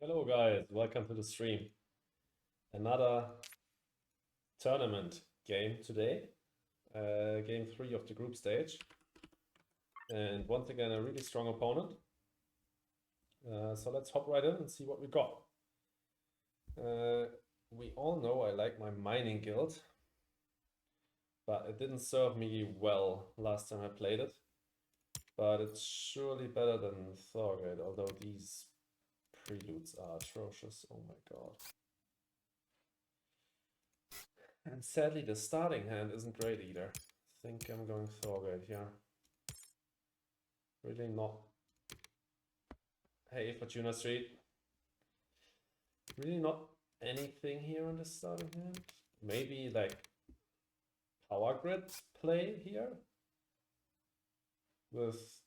Hello guys, welcome to the stream. Another tournament game today, game 3 of the group stage. And once again, a really strong opponent. So let's hop right in and see what we got. We all know I like my mining guild, but it didn't serve me well last time I played it. But it's surely better than Thorgate, although these preludes are atrocious. Oh my god. And sadly, the starting hand isn't great either. I think I'm going Thorgate here. Really not. Hey, Fortuna Street. Really not anything here on the starting hand. Maybe like power grid play here with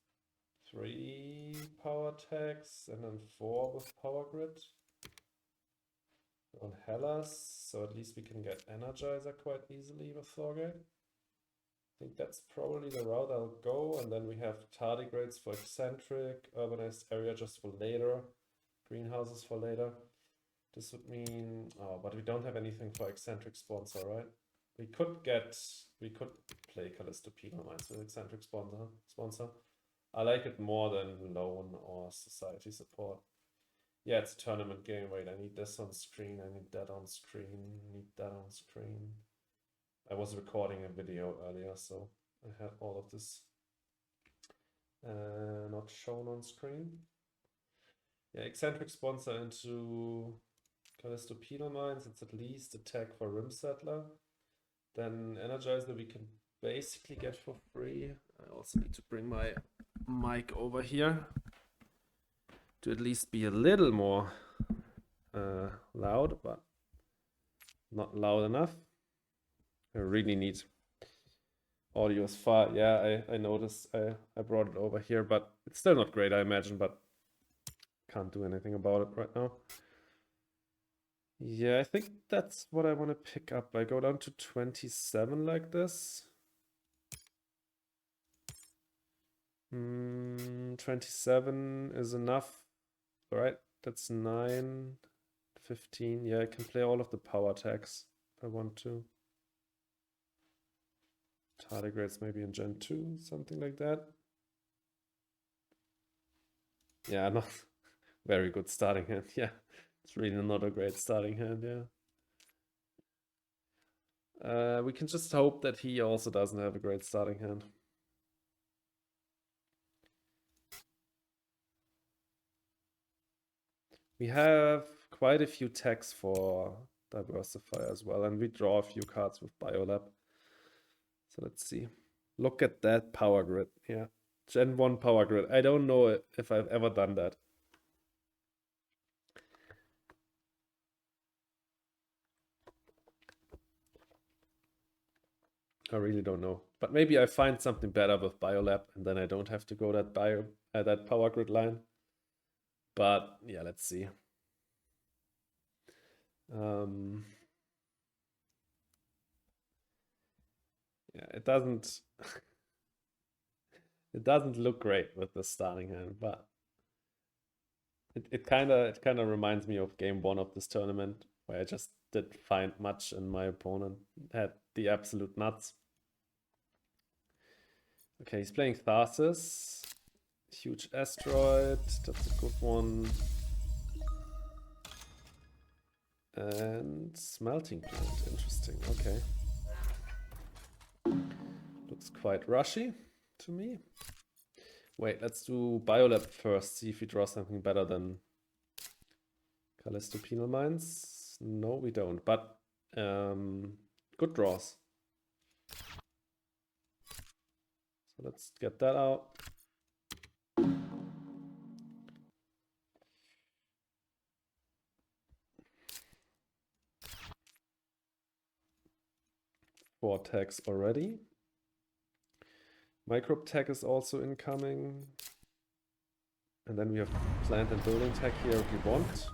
3 power tags and then 4 with power grid on Hellas, so at least we can get Energizer quite easily with Thorgate. I think that's probably the route I'll go, and then we have tardigrades for eccentric, urbanized area just for later, greenhouses for later. This would mean, oh, but we don't have anything for eccentric sponsor, right? We could play Callisto Penal Mines with eccentric sponsor. I like it more than loan or society support. Yeah, it's a tournament game. Wait, I need this on screen. I need that on screen. Need that on screen. I was recording a video earlier, so I had all of this not shown on screen. Yeah, eccentric sponsor into Callisto Penal Mines. It's at least a tag for Rim Settler. Then Energizer we can basically get for free. I also need to bring my mic over here to at least be a little more loud, but not loud enough. I really need audio is far. Yeah, I noticed I brought it over here, but it's still not great, I imagine, but can't do anything about it right now. Yeah, I think that's what I want to pick up. I go down to 27 like this. 27 is enough. All right, that's 9, 15. Yeah, I can play all of the power tags if I want to. Tardigrades maybe in Gen 2, something like that. Yeah, not very good starting hand. Yeah, it's really not a great starting hand, yeah. We can just hope that he also doesn't have a great starting hand. We have quite a few tags for Diversify as well, and we draw a few cards with Biolab. So let's see. Look at that power grid. Yeah, Gen 1 power grid. I don't know if I've ever done that. I really don't know. But maybe I find something better with Biolab, and then I don't have to go that power grid line. But yeah, let's see. Yeah, it doesn't it doesn't look great with the starting hand, but it kind of reminds me of game 1 of this tournament, where I just didn't find much and my opponent had the absolute nuts. Okay, he's playing Tharsis. Huge asteroid, that's a good one. And smelting plant, interesting, okay. Looks quite rushy to me. Wait, let's do Biolab first, see if we draw something better than Callisto Penal Mines. No, we don't, but good draws. So let's get that out. Four tags already. Microbe tag is also incoming. And then we have plant and building tag here if we want.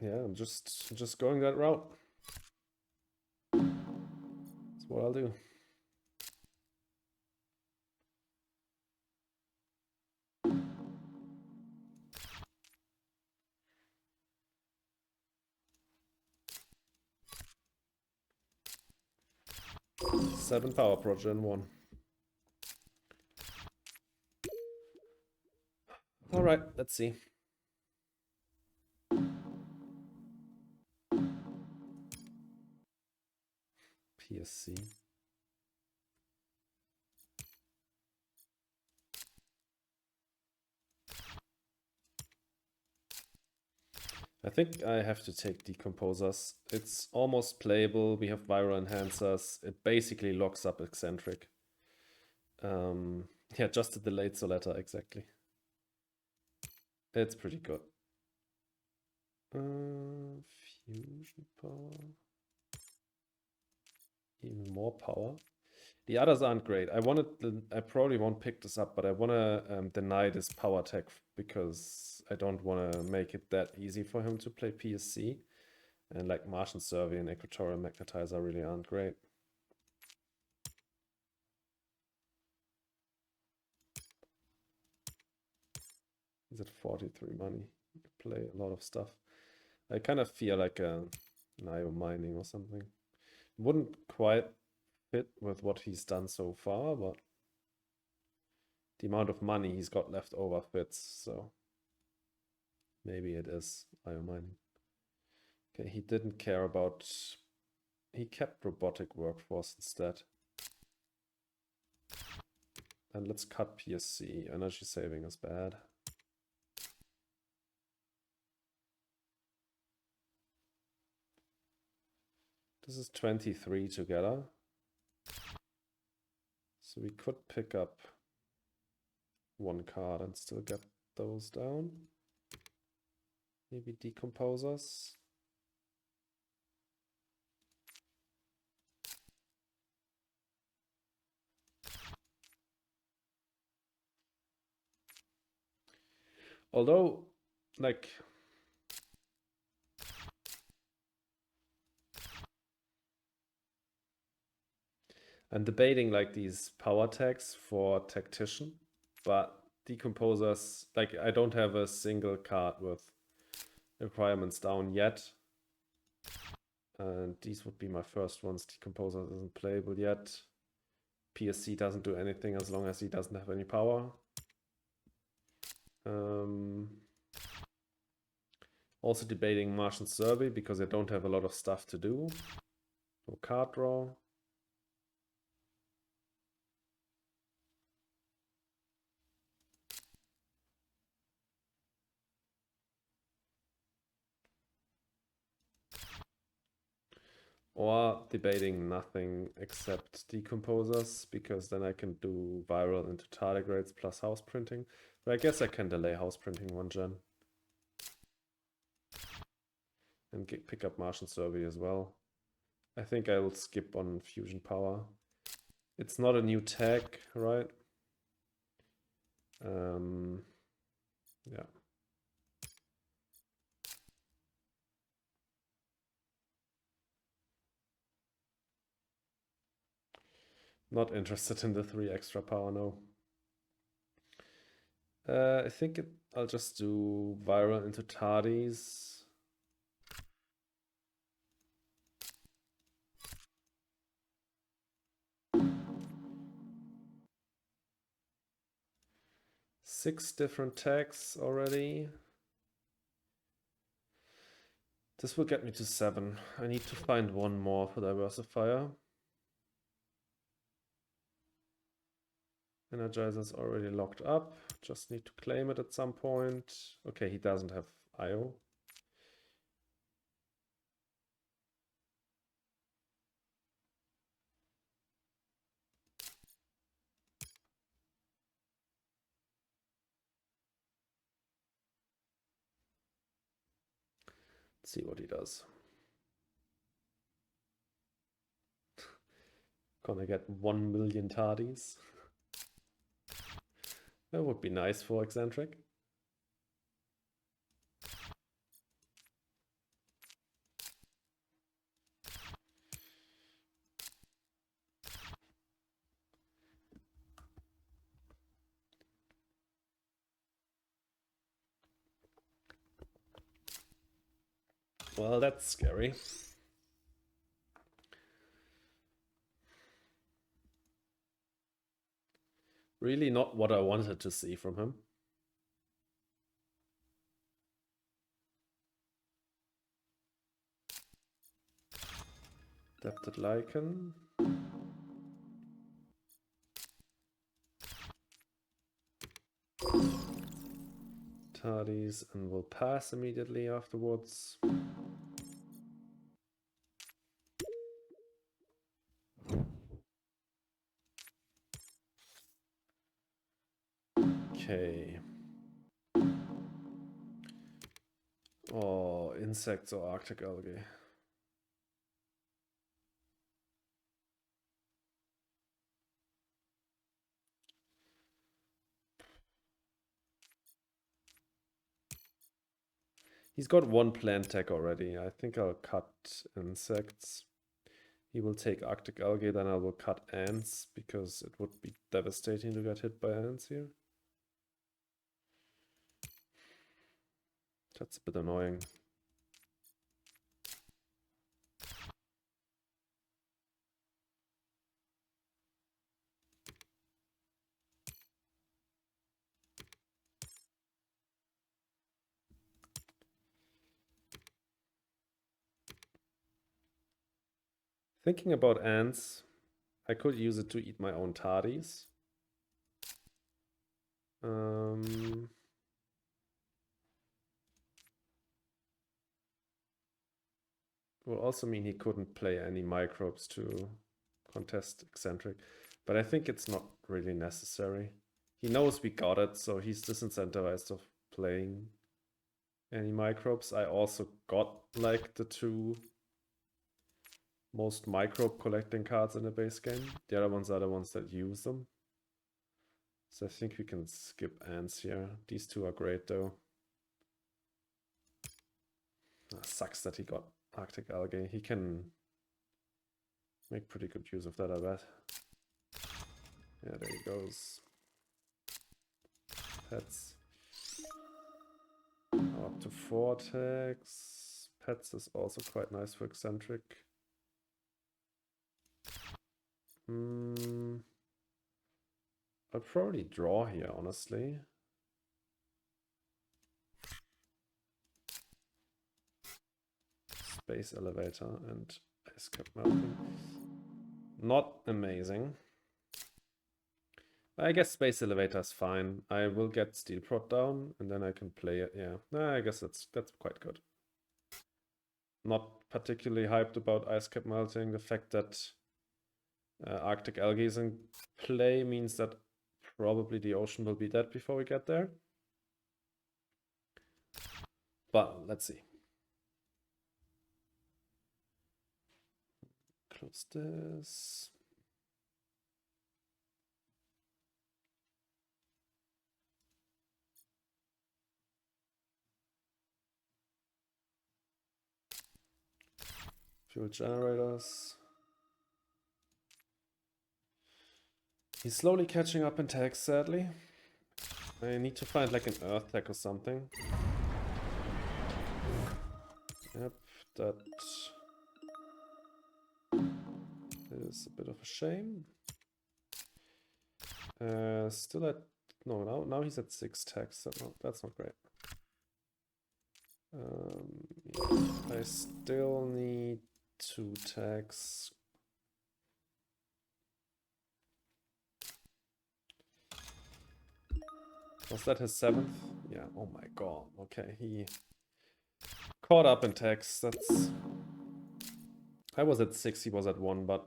Yeah, I'm just going that route. That's what I'll do. 7 power per gen 1. Alright, let's see. PSC. I think I have to take decomposers. It's almost playable. We have viral enhancers. It basically locks up eccentric. Yeah, just a delayed Soletta, exactly. It's pretty good. Fusion power. Even more power. The others aren't great. I probably won't pick this up, but I want to deny this power tech because I don't want to make it that easy for him to play PSC. And like Martian Survey and Equatorial Magnetizer really aren't great. He's at 43 money. You can play a lot of stuff. I kind of feel like an IO mining or something. Wouldn't quite fit with what he's done so far, but the amount of money he's got left over fits, so maybe it is IO mining. Okay, he didn't care about... He kept robotic workforce instead. And let's cut PSC. Energy saving is bad. This is 23 together. So we could pick up one card and still get those down. Maybe decomposers. Although, like... I'm debating like these power tags for tactician, but decomposers, like I don't have a single card with requirements down yet. And these would be my first ones. Decomposer isn't playable yet. PSC doesn't do anything as long as he doesn't have any power. Also debating Martian Survey because I don't have a lot of stuff to do. No card draw. Or debating nothing except decomposers, because then I can do viral into tardigrades plus house printing. But I guess I can delay house printing 1 gen. And pick up Martian Survey as well. I think I will skip on fusion power. It's not a new tag, right? Yeah. Not interested in the 3 extra power, no. I think I'll just do viral into tardis. Six different tags already. This will get me to 7. I need to find one more for diversifier. Energizer's already locked up. Just need to claim it at some point. Okay, he doesn't have IO. Let's see what he does. Gonna get 1 million tardis. That would be nice for eccentric. Well, that's scary. Really not what I wanted to see from him. Adapted Lichen. Tardis, and we'll pass immediately afterwards. Okay. Oh, insects or Arctic algae. He's got one plant tag already. I think I'll cut insects. He will take Arctic algae, then I will cut ants, because it would be devastating to get hit by ants here. That's a bit annoying. Thinking about ants, I could use it to eat my own tardis. Will also mean he couldn't play any microbes to contest eccentric, but I think it's not really necessary. He knows we got it, so he's disincentivized of playing any microbes. I also got like the 2 most microbe collecting cards in the base game. The other ones are the ones that use them. So I think we can skip ants here. These 2 are great though. Sucks that he got Arctic algae. He can make pretty good use of that, I bet. Yeah, there he goes. Pets. Now up to 4 tags. Pets is also quite nice for eccentric. I'll probably draw here, honestly. Space elevator and ice cap melting. Not amazing. I guess space elevator is fine. I will get steel prot down and then I can play it. Yeah, I guess that's quite good. Not particularly hyped about ice cap melting. The fact that Arctic algae is in play means that probably the ocean will be dead before we get there. But let's see. Close this. Fuel generators. He's slowly catching up in tags, sadly. I need to find like an earth tag or something. Yep, that is a bit of a shame. Still at now he's at 6 tags. So no, that's not great. Yeah, I still need 2 tags. Was that his 7th? Yeah, oh my god. Okay, he caught up in tags. That's... I was at 6, he was at 1, but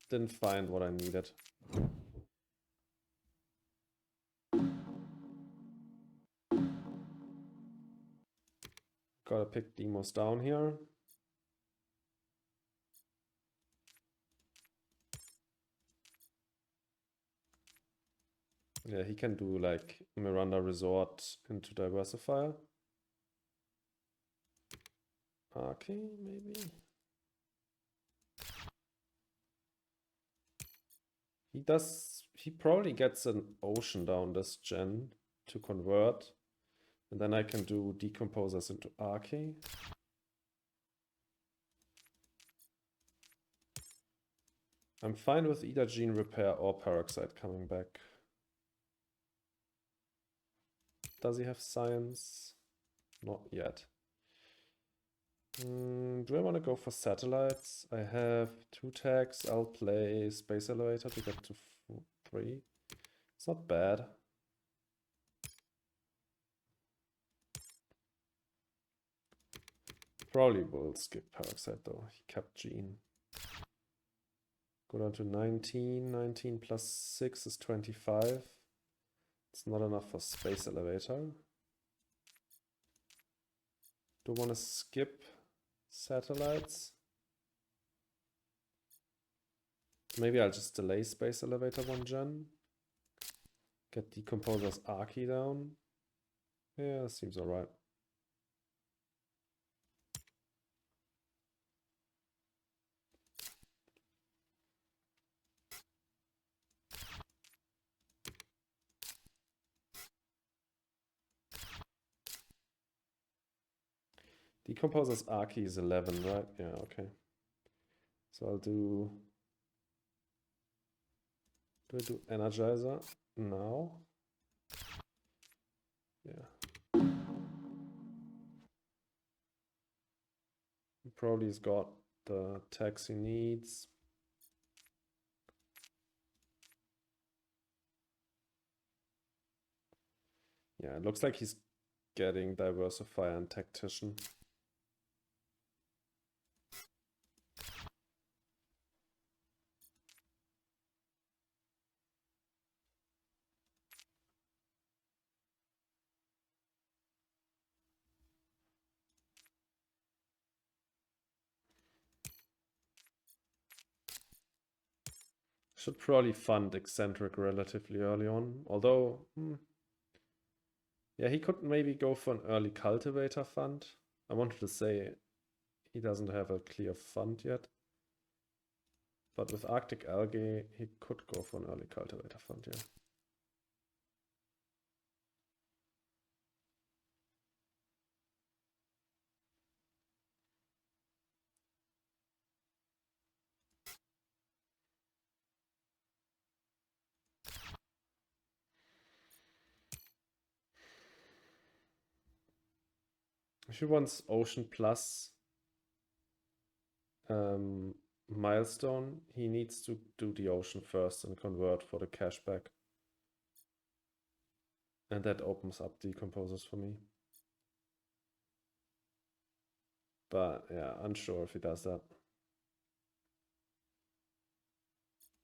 didn't find what I needed. Gotta pick Demos down here. Yeah, he can do like Miranda Resort into Diversifier. Okay, maybe. He probably gets an ocean down this gen to convert. And then I can do decomposers into Archy. I'm fine with either gene repair or peroxide coming back. Does he have science? Not yet. Do I want to go for satellites? I have 2 tags. I'll play space elevator to get to 3. It's not bad. Probably will skip Peroxide though. He kept Gene. Go down to 19. 19 plus 6 is 25. It's not enough for space elevator. Do want to skip satellites. Maybe I'll just delay space elevator 1 gen. Get Decomposer's Archie down. Yeah, that seems alright. Decomposer's Archie is 11, right? Yeah, okay. So I'll do... Do I do Energizer now? Yeah. He probably has got the tags he needs. Yeah, it looks like he's getting Diversifier and Tactician. Should probably fund Eccentric relatively early on, although... Yeah, he could maybe go for an early Cultivator fund. I wanted to say he doesn't have a clear fund yet. But with Arctic Algae, he could go for an early Cultivator fund, yeah. If he wants Ocean Plus milestone, he needs to do the Ocean first and convert for the cashback. And that opens up Decomposers for me. But yeah, unsure if he does that.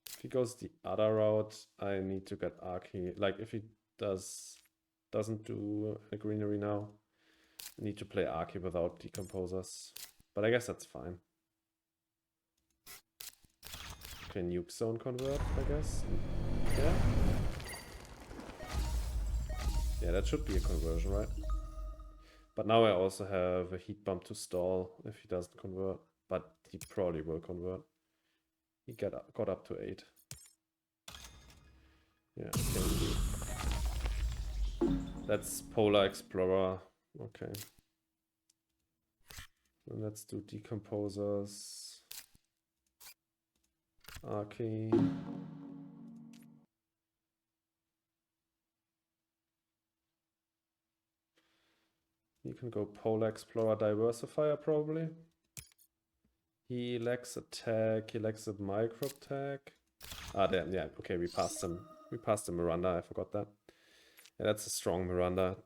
If he goes the other route, I need to get Archie. Like if he doesn't do a greenery now, I need to play Archie without Decomposers. But I guess that's fine. Okay, Nuke Zone convert, I guess. Yeah. Yeah, that should be a conversion, right? But now I also have a heat bump to stall if he doesn't convert. But he probably will convert. He got up to 8. Yeah, okay. That's Polar Explorer. Okay. And let's do Decomposers. Archie. You can go Polar Explorer Diversifier probably. He lacks a tag. He lacks a microbe tag. Ah, damn. Yeah. Okay, we passed him. We passed the Miranda. I forgot that. Yeah, that's a strong Miranda.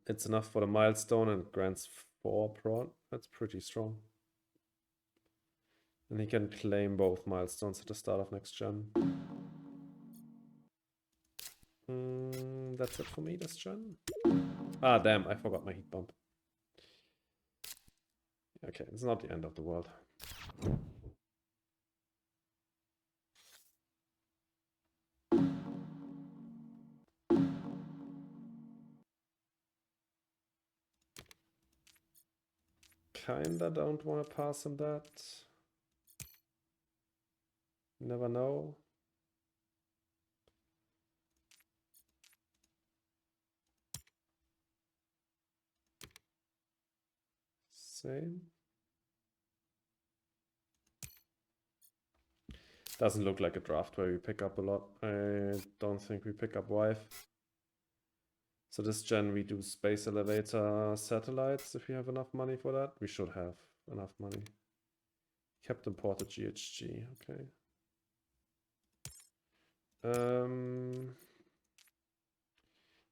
It's enough for the milestone and grants 4 prod. That's pretty strong. And he can claim both milestones at the start of next gen. That's it for me this gen. Ah, damn. I forgot my heat bump. Okay, it's not the end of the world. Kinda don't want to pass him that. Never know. Same. Doesn't look like a draft where we pick up a lot. I don't think we pick up wife. So this gen we do space elevator satellites if we have enough money for that. We should have enough money. Kept imported GHG, okay.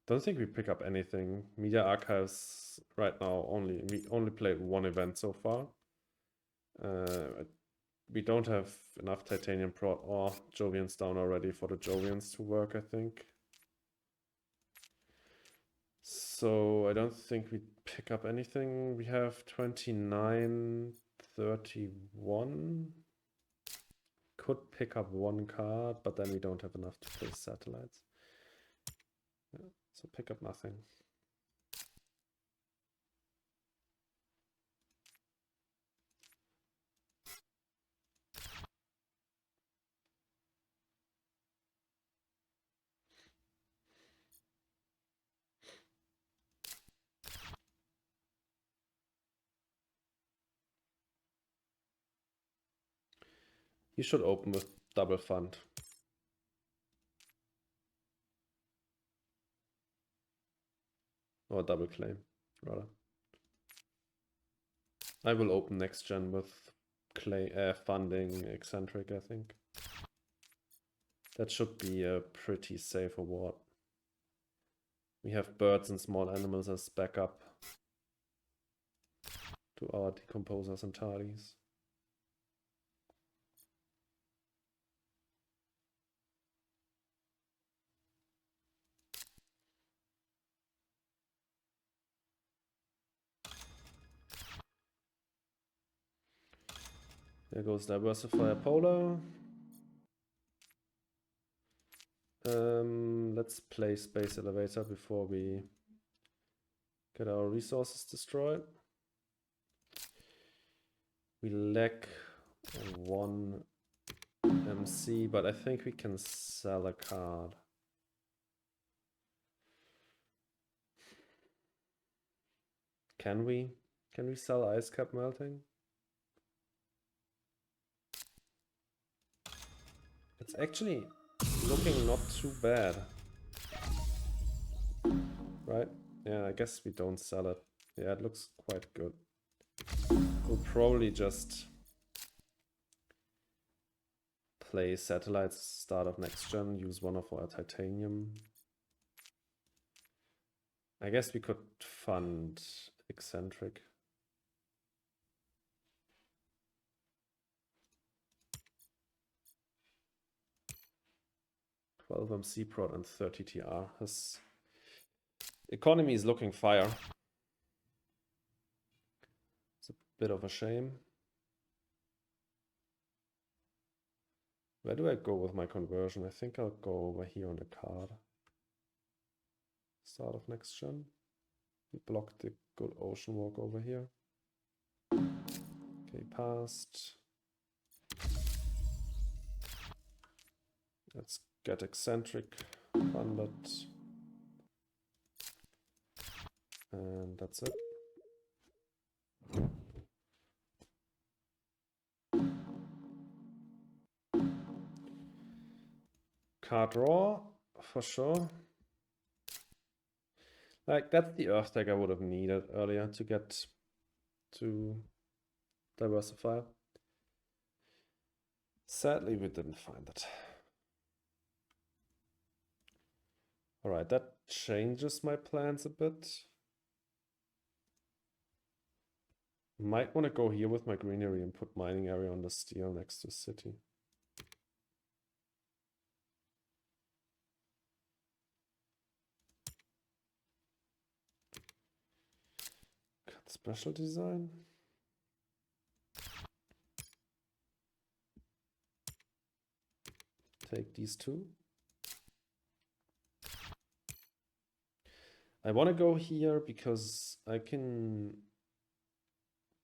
Don't think we pick up anything. Media archives right now we only played one event so far. We don't have enough titanium prot or Jovians down already for the Jovians to work, I think. So I don't think we pick up anything. We have 29, 31. Could pick up one card, but then we don't have enough to place satellites. Yeah, so pick up nothing. You should open with double fund. Or double claim, rather. I will open next gen with funding eccentric, I think. That should be a pretty safe award. We have birds and small animals as backup to our decomposers and tardies. There goes Diversifier Polar. Let's play Space Elevator before we get our resources destroyed. We lack one MC, but I think we can sell a card. Can we? Can we sell Ice Cap Melting? It's actually looking not too bad. Right? Yeah, I guess we don't sell it. Yeah, it looks quite good. We'll probably just play satellites start of next gen, use one of our titanium. I guess we could fund eccentric. MC prod and 30 TR. His economy is looking fire. It's a bit of a shame. Where do I go with my conversion? I think I'll go over here on the card. Start of next gen. We blocked the good ocean walk over here. Okay, passed. Let's get eccentric funded. And that's it. Card draw, for sure. Like, that's the Earth deck I would have needed earlier to get to diversify. Sadly, we didn't find it. Alright, that changes my plans a bit. Might want to go here with my greenery and put mining area on the steel next to city. Cut special design. Take these two. I want to go here because I can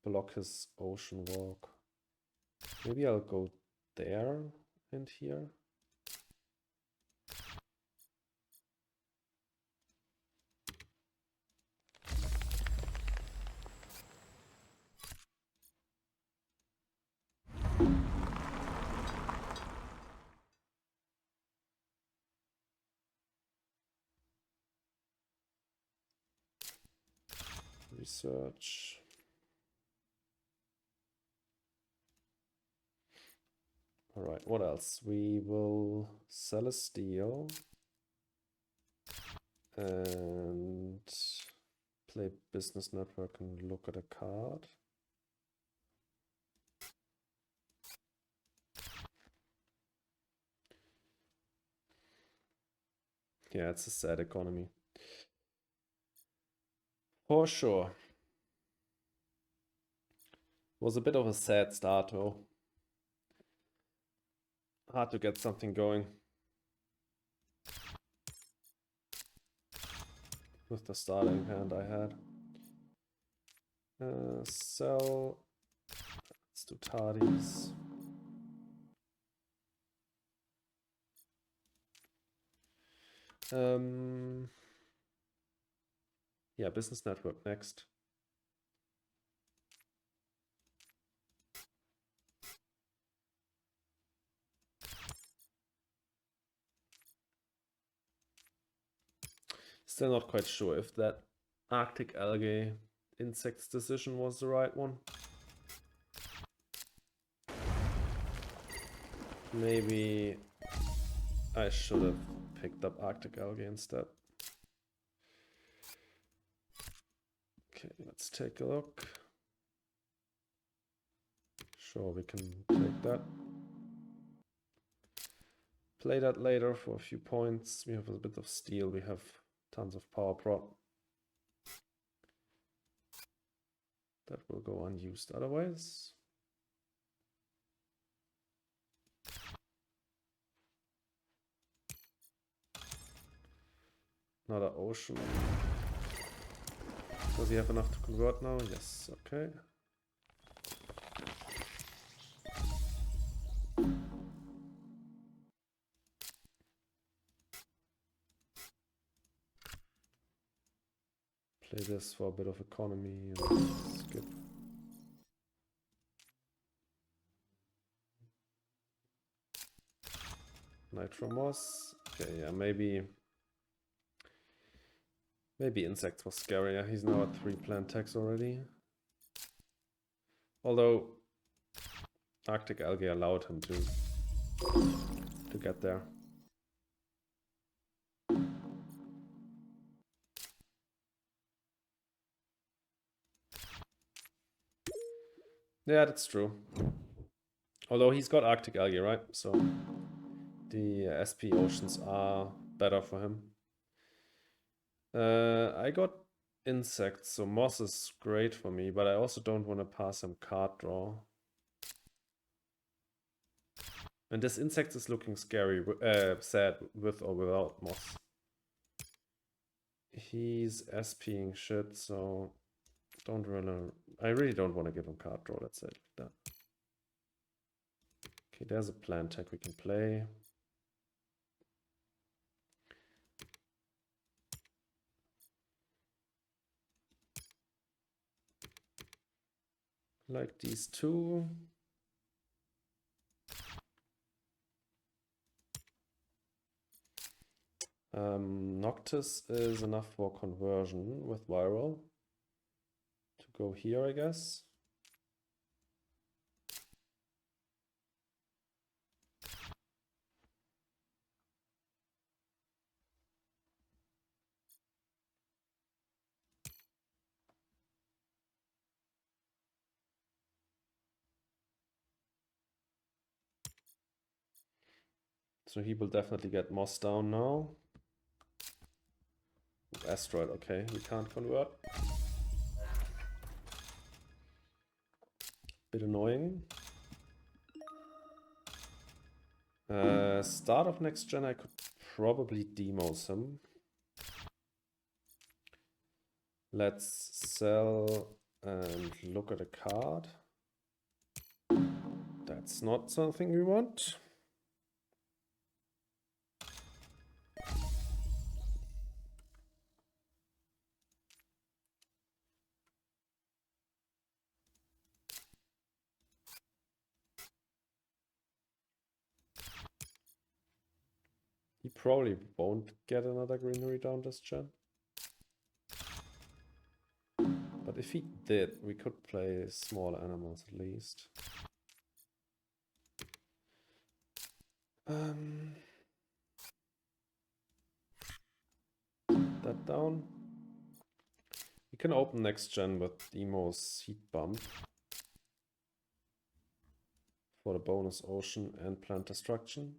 block his ocean walk. Maybe I'll go there and here. research. All right, what else? We will sell a steel and play business network and look at a card. Yeah, it's a sad economy. For sure. Was a bit of a sad start though. Hard to get something going with the starting hand I had. Sell. Let's do tardies. Yeah, business network next. Still not quite sure if that Arctic algae insects decision was the right one. Maybe I should have picked up Arctic algae instead. Okay, let's take a look. Sure, we can take that. Play that later for a few points. We have a bit of steel. We have tons of power prop. That will go unused otherwise. Another ocean. Does he have enough to convert now? Yes, okay. Play this for a bit of economy and skip. Nitro moss. Okay, yeah, maybe insects was scarier. He's now at 3 plant tax already. Although Arctic algae allowed him to get there. Yeah, that's true. Although he's got Arctic algae, right? So the SP oceans are better for him. I got insects, so moss is great for me, but I also don't want to pass him card draw. And this insect is looking scary, sad with or without moss. He's SPing shit, so I really don't want to give him card draw, let's say it like that. Okay, there's a plant tech we can play. Like these two. Noctis is enough for conversion with viral. To go here, I guess. So he will definitely get moss down now. Asteroid, okay, we can't convert. Bit annoying. Start of next gen, I could probably demos him. Let's sell and look at a card. That's not something we want. He probably won't get another greenery down this gen. But if he did, we could play small animals at least. That down. We can open next gen with Demo's heat bump for the bonus ocean and plant destruction.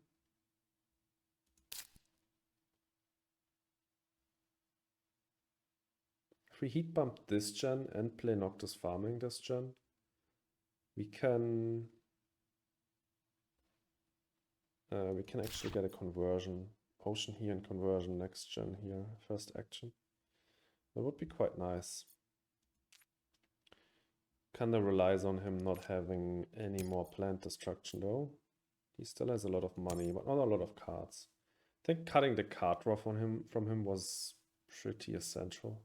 If we heat bump this gen and play Noctis farming this gen, we can actually get a conversion. Ocean here and conversion next gen here, first action. That would be quite nice. Kinda relies on him not having any more plant destruction though. He still has a lot of money, but not a lot of cards. I think cutting the card draw from him was pretty essential.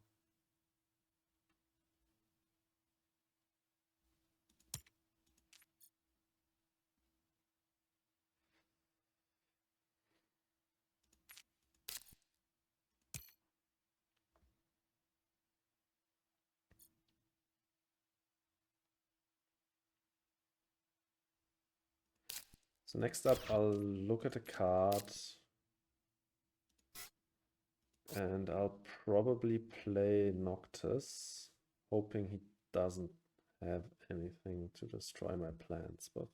So next up, I'll look at the card. And I'll probably play Noctis, hoping he doesn't have anything to destroy my plans, but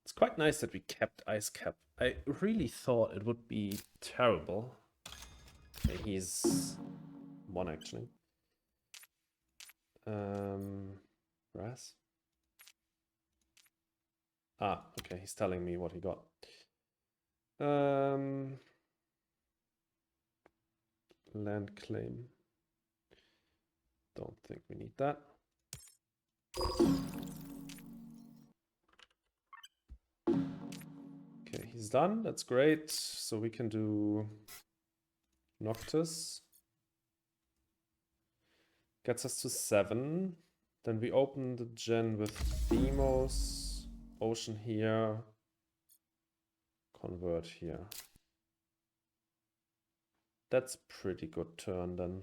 it's quite nice that we kept Ice Cap. I really thought it would be terrible. Okay, he's one actually. Brass? Ah, okay, he's telling me what he got. Land claim. Don't think we need that. Okay, he's done. That's great. So we can do Noctis. Gets us to 7. Then we open the gen with Demos, Ocean here, Convert here. That's pretty good turn then.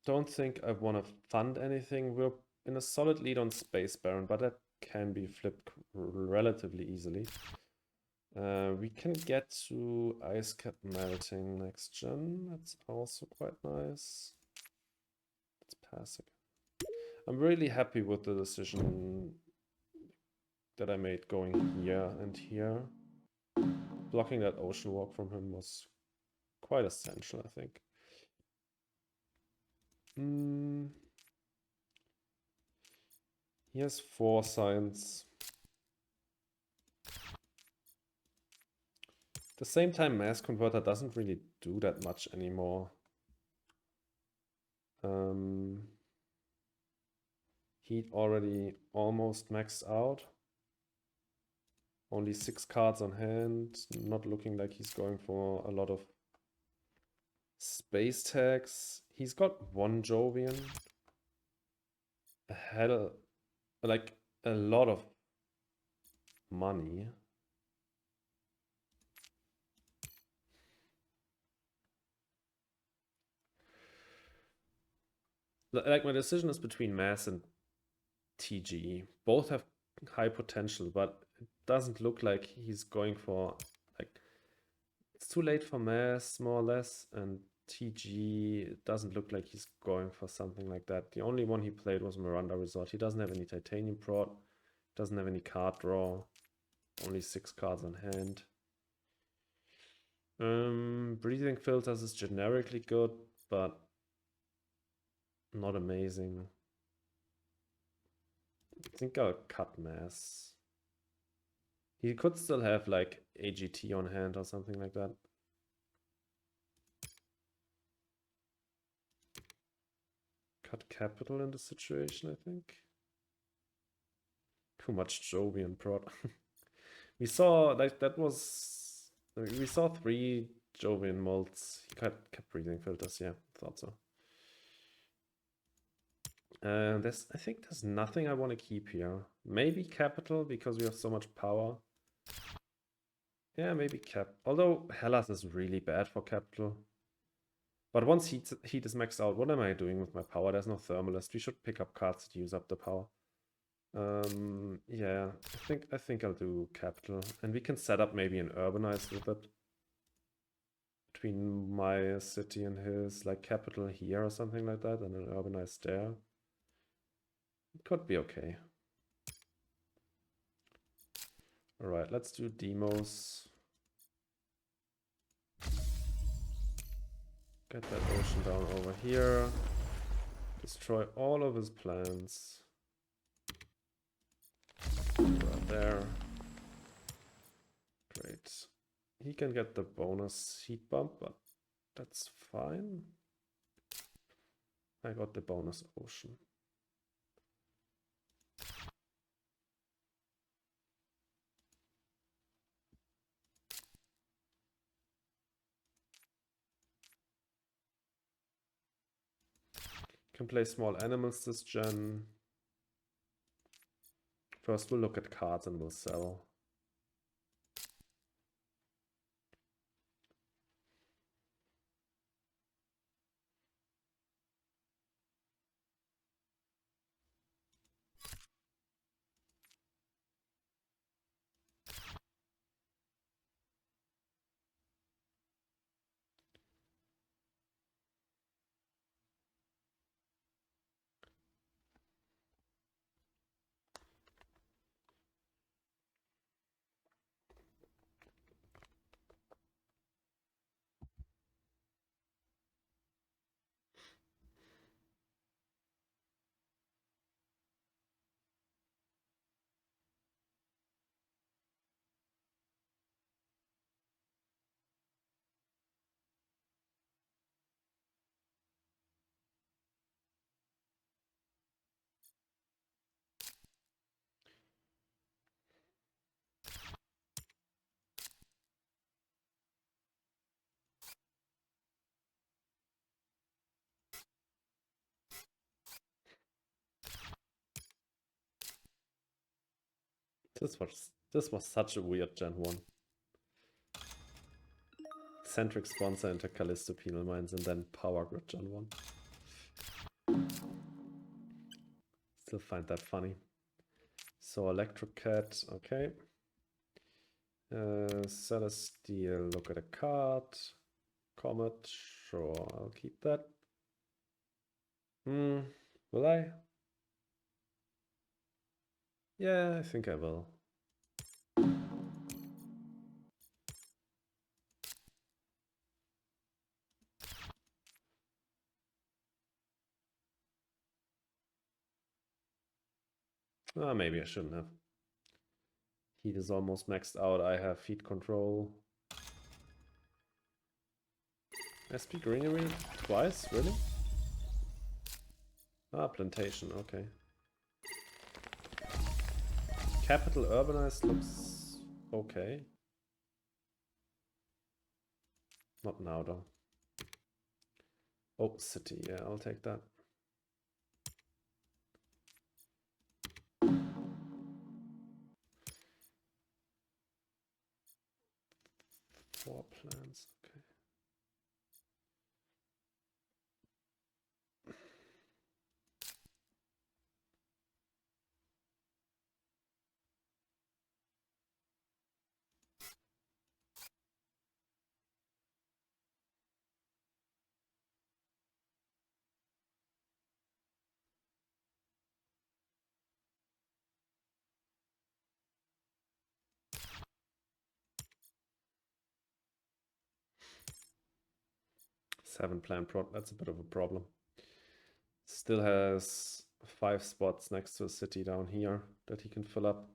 Don't think I want to fund anything. We're in a solid lead on Space Baron, but that can be flipped relatively easily. We can get to Ice Cap Melting next gen. That's also quite nice. Let's pass it. I'm really happy with the decision that I made going here and here. Blocking that Ocean Walk from him was quite essential, I think. He has 4 science. At the same time, Mass Converter doesn't really do that much anymore. He already almost maxed out. Only 6 cards on hand. Not looking like he's going for a lot of space tags. He's got 1 Jovian. Like a lot of money. Like my decision is between Mass and TG. Both have high potential, but it doesn't look like he's going for, like, it's too late for Mass more or less, and TG, it doesn't look like he's going for something like that. The only one he played was Miranda Resort. He doesn't have any Titanium Prod, doesn't have any card draw, only 6 cards on hand. Breathing Filters is generically good, but not amazing. I think I'll cut Mass. He could still have like AGT on hand or something like that. Cut Capital in this situation, I think. Too much Jovian prod. We saw like that was, we saw 3 Jovian molds. He kept Breathing Filters, yeah, thought so. I think there's nothing I want to keep here. Maybe Capital because we have so much power. Yeah, maybe Cap. Although Hellas is really bad for Capital. But once heat is maxed out, what am I doing with my power? There's no thermalist. We should pick up cards that use up the power. Yeah, I think I'll do capital. And we can set up maybe an urbanize with it. Between my city and his, like capital here or something like that, and an urbanize there. It could be okay. Alright, let's do demos. Get that ocean down over here. Destroy all of his plans. Right there. Great. He can get the bonus heat bump, but that's fine. I got the bonus ocean. Can play small animals this gen. First we'll look at cards and we'll sell. This was such a weird Gen 1. Centric sponsor into Callisto Penal Mines and then Power Grid Gen 1. Still find that funny. So Electrocat, okay. Celestial, look at a card. Comet, sure, I'll keep that. Will I? Yeah, I think I will. Maybe I shouldn't have. Heat is almost maxed out. I have heat control. SP greenery twice, really? Plantation, okay. Capital urbanized looks okay. Not now though. Oh, city, yeah, I'll take that. Four plans, okay. Seven plan prot, that's a bit of a problem. Still has 5 spots next to a city down here that he can fill up.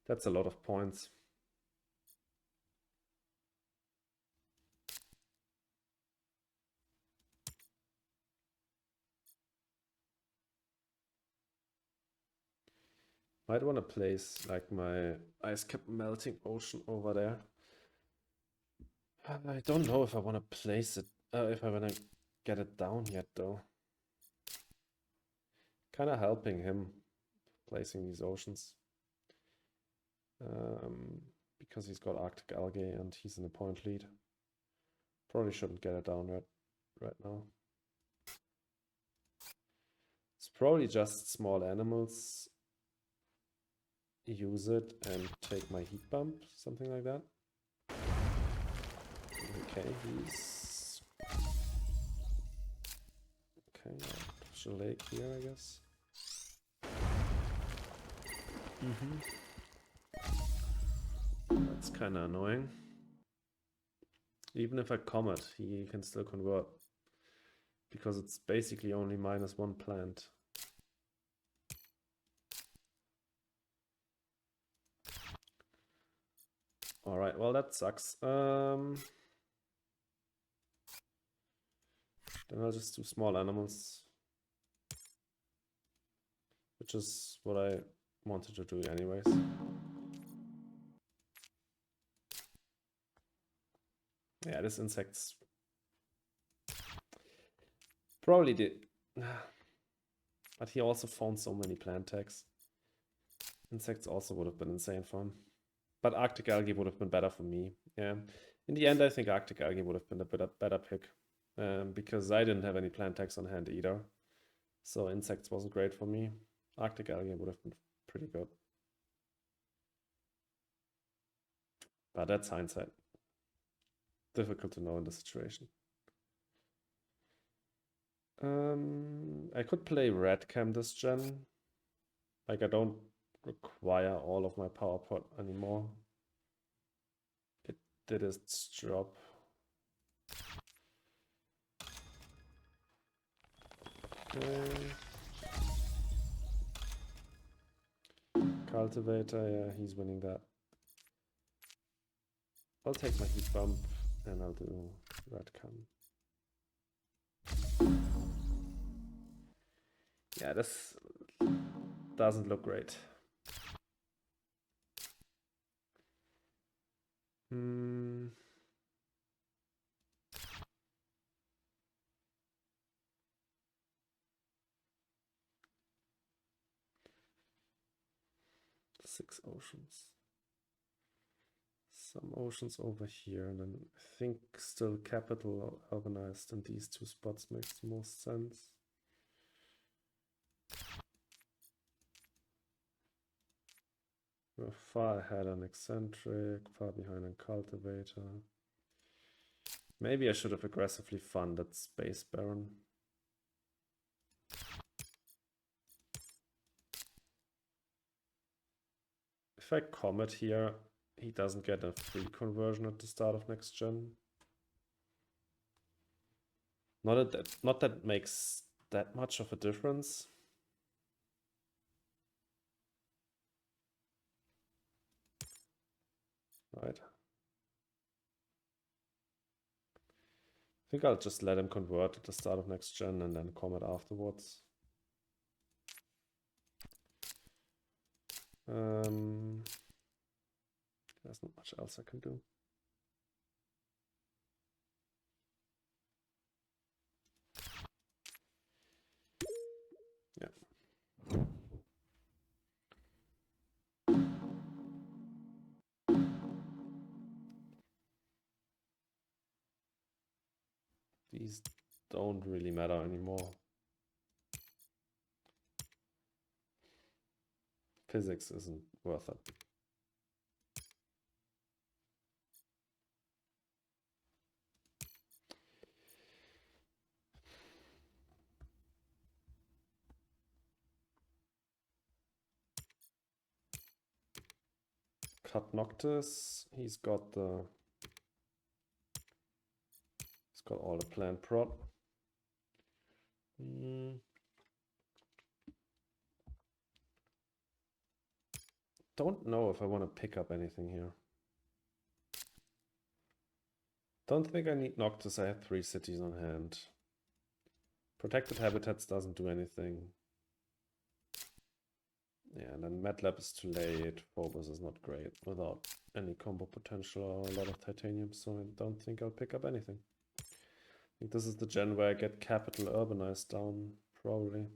That's a lot of points. Might want to place like my ice cap melting ocean over there. I don't know if I want to place it, if I want to get it down yet though. Kind of helping him placing these oceans. Because he's got Arctic algae and he's in a point lead. Probably shouldn't get it down yet. right now. It's probably just small animals. Use it and take my heat bump, something like that. Okay, he's... Okay, I'll push a lake here, I guess. That's kind of annoying. Even if I comet, he can still convert. Because it's basically only -1 plant. Alright, well that sucks. Then I'll just do small animals. Which is what I wanted to do anyways. Yeah, this insect's probably did. But he also found so many plant tags. Insects also would have been insane fun. But Arctic algae would have been better for me. Yeah. In the end, I think Arctic algae would have been a better pick. Because I didn't have any plant tags on hand either. So insects wasn't great for me. Arctic algae would have been pretty good. But that's hindsight. Difficult to know in the situation. I could play red cam this gen. Like I don't require all of my power pot anymore. It did its job. Okay. Cultivator, yeah, he's winning that. I'll take my heat bump and I'll do red cam. Yeah, this doesn't look great. 6 oceans. Some oceans over here, and then I think still capital or urbanized, and these 2 spots makes the most sense. We're far ahead on eccentric, far behind on cultivator. Maybe I should have aggressively funded Space Baron. If I comet here, he doesn't get a free conversion at the start of next gen. Not that makes that much of a difference. Right. I think I'll just let him convert at the start of next gen and then comet afterwards. There's not much else I can do. Yeah. These don't really matter anymore. Physics isn't worth it. Cut Noctis, he's got all the plant prot. Don't know if I want to pick up anything here. Don't think I need Noctis, I have 3 cities on hand. Protected Habitats doesn't do anything. Yeah, and then MATLAB is too late. Phobos is not great without any combo potential or a lot of titanium, so I don't think I'll pick up anything. I think this is the gen where I get capital urbanized down, probably.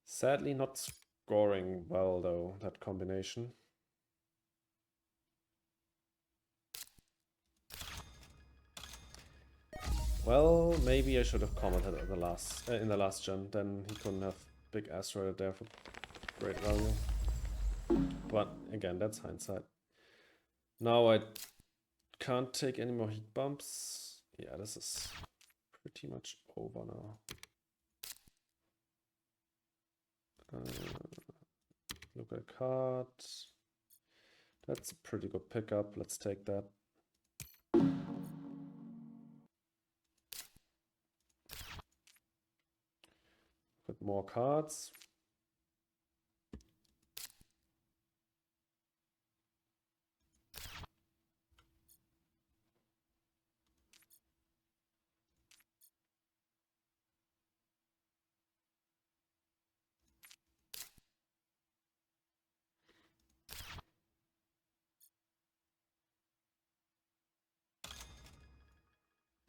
Sadly not scoring well though, that combination. Well, maybe I should have commented at the last in the last gen. Then he couldn't have big asteroid there for great value. But again, that's hindsight. Now I can't take any more heat bumps. Yeah, this is pretty much over now. Look at cards. That's a pretty good pickup. Let's take that. Put more cards.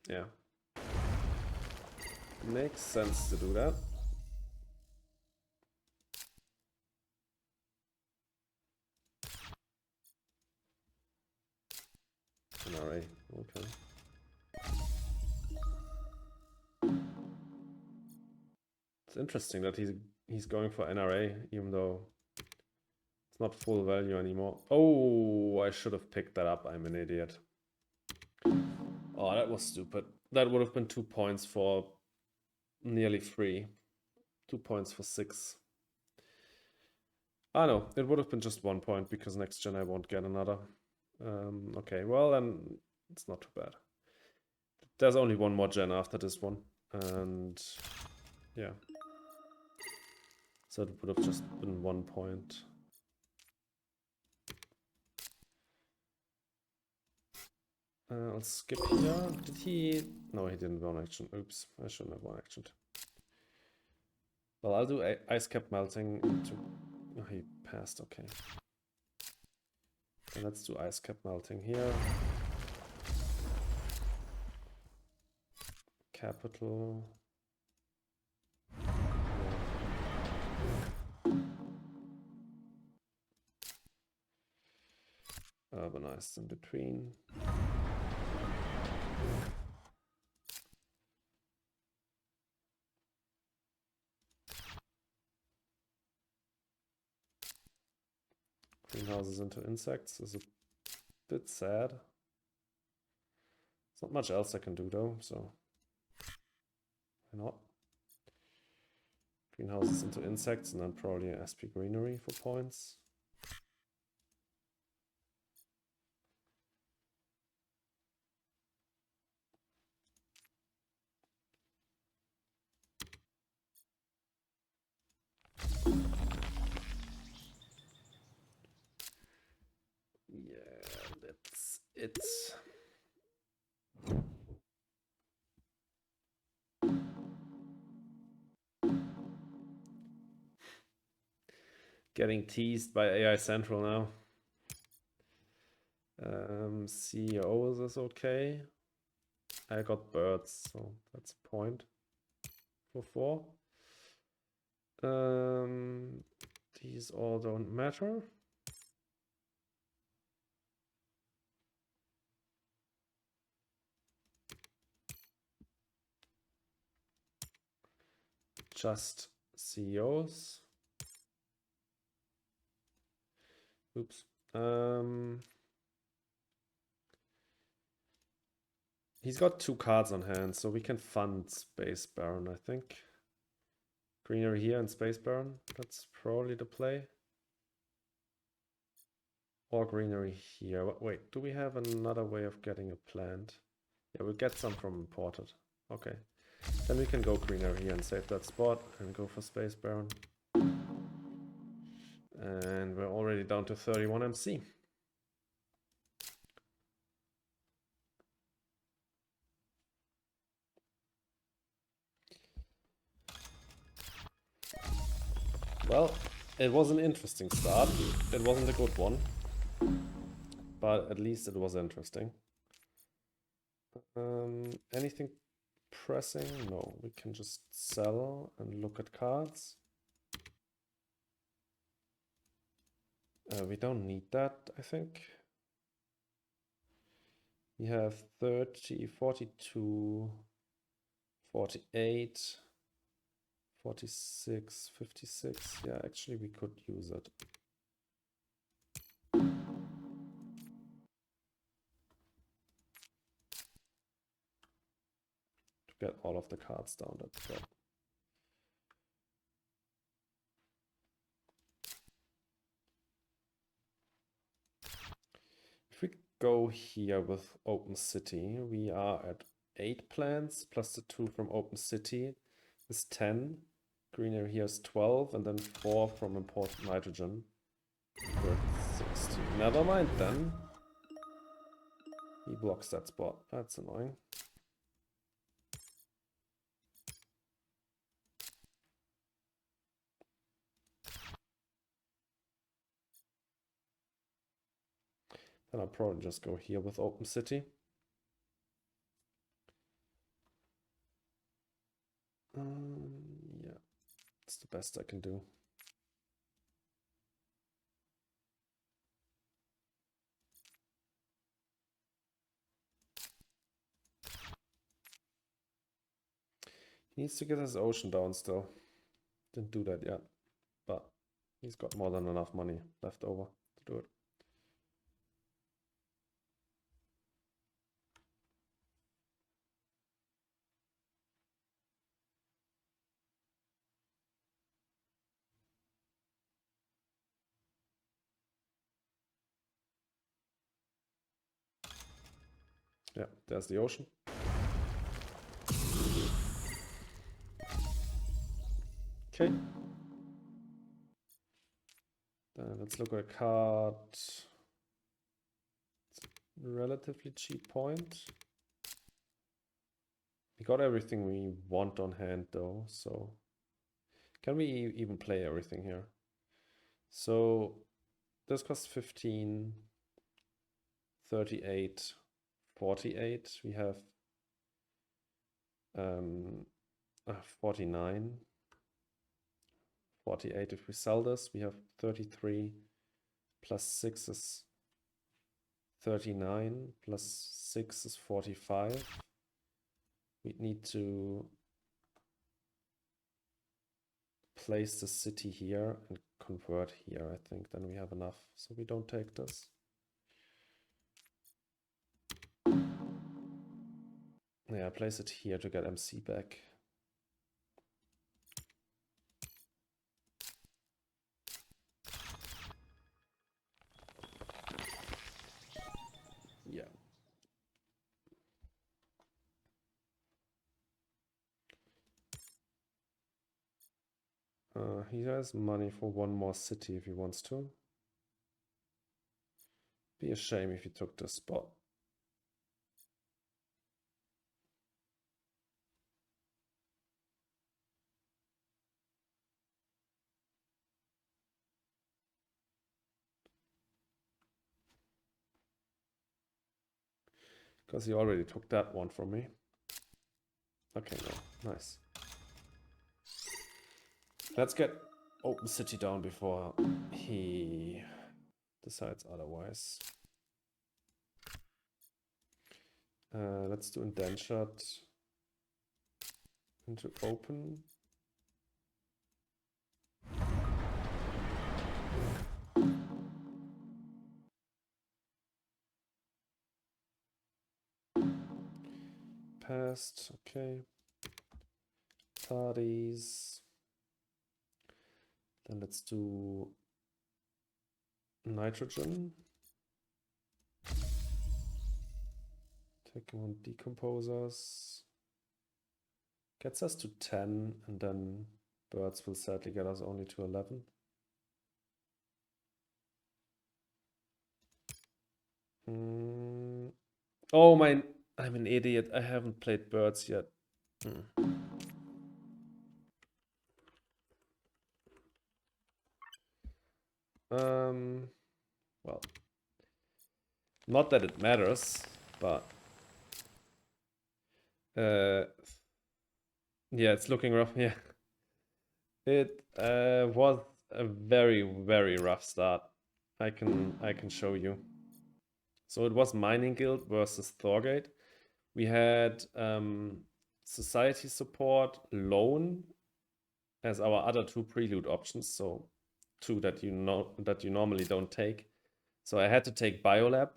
Yeah. Makes sense to do that. An array. Okay. It's interesting that he's going for NRA, even though it's not full value anymore. Oh, I should have picked that up. I'm an idiot. Oh, that was stupid. That would have been 2 points for nearly 3. 2 points for 6. Ah, no, it would have been just 1 point because next gen I won't get another. Okay, well, then it's not too bad. There's only one more gen after this one. And yeah. So it would have just been 1 point. I'll skip here. Did he? No, he didn't one action. Oops, I shouldn't have one actioned. Well, I'll do ice cap melting into. Oh, he passed. Okay. And let's do ice cap melting here. Capital. Urbanized in between. Greenhouses into insects is a bit sad. There's not much else I can do though, so why not? Greenhouses into insects and then probably an SP greenery for points. Yeah, that's it. Getting teased by AI Central now. CEO is this okay? I got birds, so that's a point for 4. These all don't matter. Just CEOs. Oops. He's got 2 cards on hand, so we can fund Space Baron, I think. Greenery here and Space Baron. That's probably the play. Or greenery here. Wait, do we have another way of getting a plant? Yeah, we'll get some from imported. Okay. Then we can go greenery here and save that spot and go for Space Baron. And we're already down to 31 MC. Well, it was an interesting start. It wasn't a good one, but at least it was interesting. Anything pressing? No, we can just sell and look at cards. We don't need that, I think. We have 30, 42. 48, 46, 56. Yeah, actually we could use it. To get all of the cards down, that's good. If we go here with Open City, we are at 8 plants plus the 2 from Open City is 10. Green area here is 12, and then 4 from Imported Nitrogen. We're at 16. Never mind then. He blocks that spot. That's annoying. Then I'll probably just go here with Open City. Yeah, it's the best I can do. He needs to get his ocean down still. Didn't do that yet, but he's got more than enough money left over to do it. Yeah, there's the ocean. Okay. Then let's look at a card. It's a relatively cheap point. We got everything we want on hand though, so can we even play everything here? So this costs 15, 38, 48. We have 49, 48. If we sell this, we have 33 plus 6 is 39 plus 6 is 45. We need to place the city here and convert here, I think. Then we have enough. So we don't take this. Yeah, place it here to get MC back. Yeah. He has money for one more city if he wants to. Be a shame if he took this spot. Because he already took that one from me. Okay, no, nice. Let's get Open City down before he decides otherwise. Let's do indentured into open. Passed, okay. 30s. Then let's do nitrogen. Taking on decomposers. Gets us to 10, and then birds will sadly get us only to 11. Oh, I'm an idiot. I haven't played birds yet. Well, not that it matters, but yeah, it's looking rough. Yeah, it was a very, very rough start. I can show you. So it was Mining Guild versus Thorgate. We had society support, loan as our other two prelude options. So two that you normally don't take. So I had to take Biolab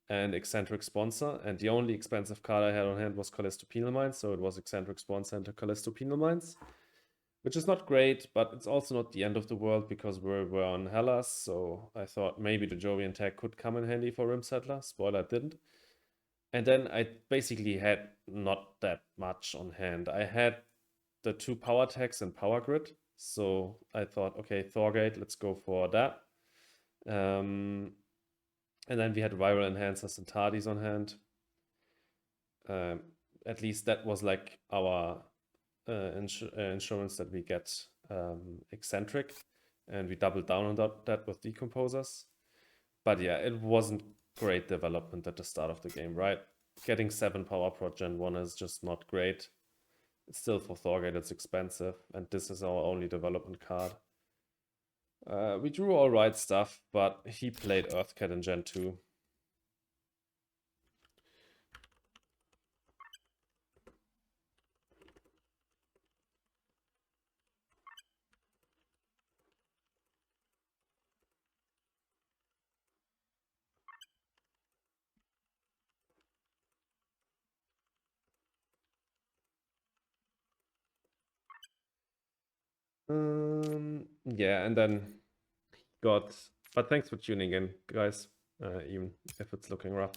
and Eccentric Sponsor, and the only expensive card I had on hand was Callisto Penal Mines, so it was Eccentric Sponsor and Callisto Penal Mines, which is not great, but it's also not the end of the world because we're on Hellas, so I thought maybe the Jovian tag could come in handy for Rim Settler. Spoiler, it didn't. And then I basically had not that much on hand. I had the two power tags and Power Grid, so I thought, okay, Thorgate, let's go for that. And then we had Viral Enhancers and Tardis on hand. At least that was like our insurance that we get Eccentric, and we doubled down on that with Decomposers. But yeah, it wasn't great development at the start of the game, right? Getting 7 power pro Gen 1 is just not great. It's still for Thorgate, it's expensive, and this is our only development card. We drew all right stuff, but he played Earthcat in Gen 2. Yeah, and then got, but thanks for tuning in, guys, even if it's looking rough.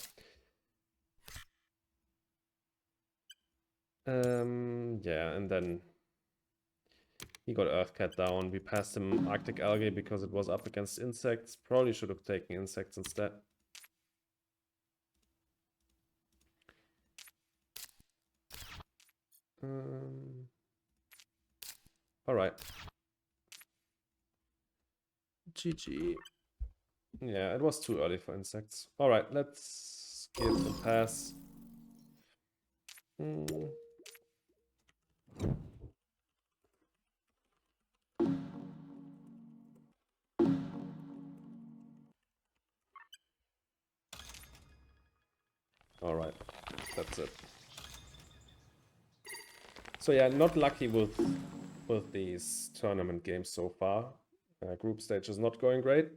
Yeah, and then he got Earthcat down. We passed him Arctic Algae because it was up against insects. Probably should have taken insects instead. All right. GG. Yeah, it was too early for insects. All right, let's give a pass. All right, that's it. So yeah, not lucky with these tournament games so far. Group stage is not going great.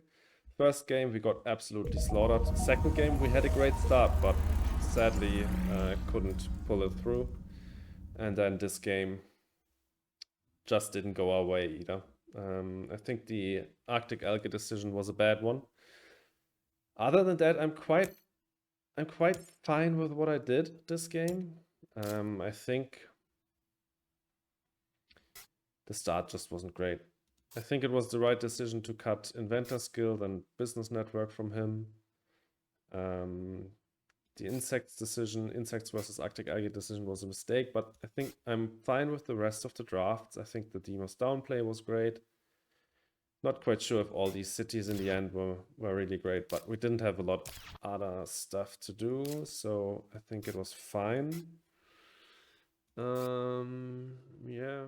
First game we got absolutely slaughtered. Second game we had a great start, but sadly couldn't pull it through. And then this game just didn't go our way either. I think the Arctic Algae decision was a bad one. Other than that, I'm quite fine with what I did this game. I think the start just wasn't great. I think it was the right decision to cut Inventor Skill and Business Network from him. The Insects versus Arctic Algae decision was a mistake, but I think I'm fine with the rest of the drafts. I think the Demos downplay was great. Not quite sure if all these cities in the end were really great, but we didn't have a lot of other stuff to do, so I think it was fine. Yeah.